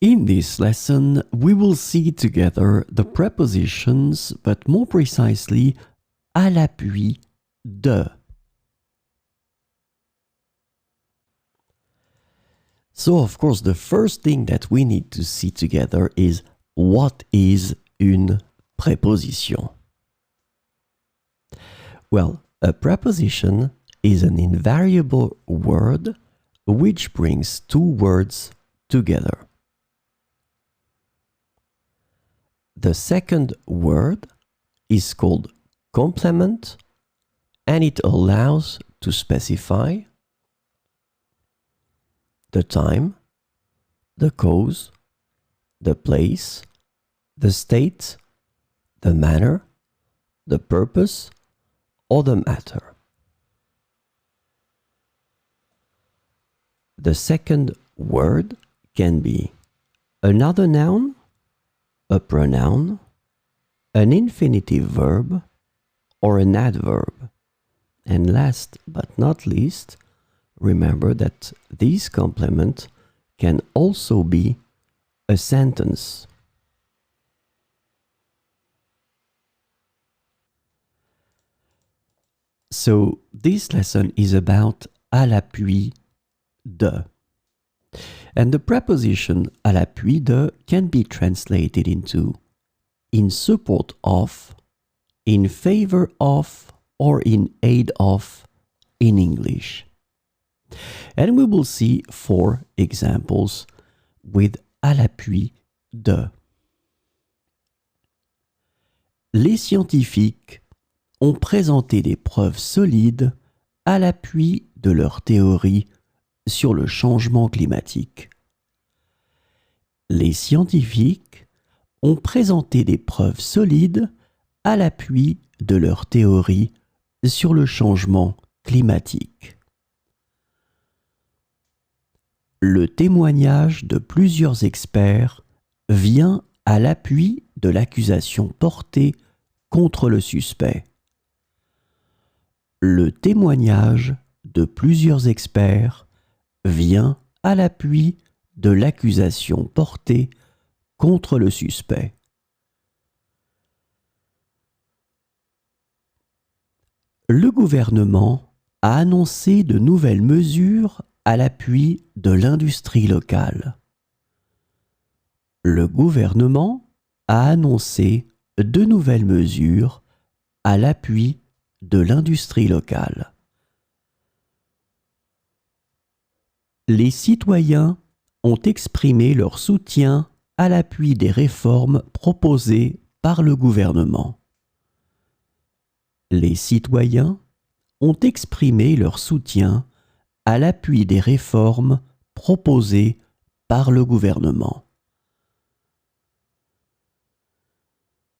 In this lesson, we will see together the prepositions, but more precisely, à l'appui de. So, of course, the first thing that we need to see together is what is une préposition? Well, a preposition is an invariable word which brings two words together. The second word is called complement, and it allows to specify the time, the cause, the place, the state, the manner, the purpose, or the matter. The second word can be another noun, a pronoun, an infinitive verb, or an adverb. And last but not least, remember that this complement can also be a sentence. So this lesson is about à l'appui de. And the preposition à l'appui de can be translated into in support of, in favor of, or in aid of in English. And we will see 4 examples with à l'appui de. Les scientifiques ont présenté des preuves solides à l'appui de leur théorie sur le changement climatique. Les scientifiques ont présenté des preuves solides à l'appui de leur théorie sur le changement climatique. Le témoignage de plusieurs experts vient à l'appui de l'accusation portée contre le suspect. Le témoignage de plusieurs experts vient à l'appui de l'accusation portée contre le suspect. Le gouvernement a annoncé de nouvelles mesures à l'appui de l'industrie locale. Le gouvernement a annoncé de nouvelles mesures à l'appui de l'industrie locale. Les citoyens ont exprimé leur soutien à l'appui des réformes proposées par le gouvernement. Les citoyens ont exprimé leur soutien à l'appui des réformes proposées par le gouvernement.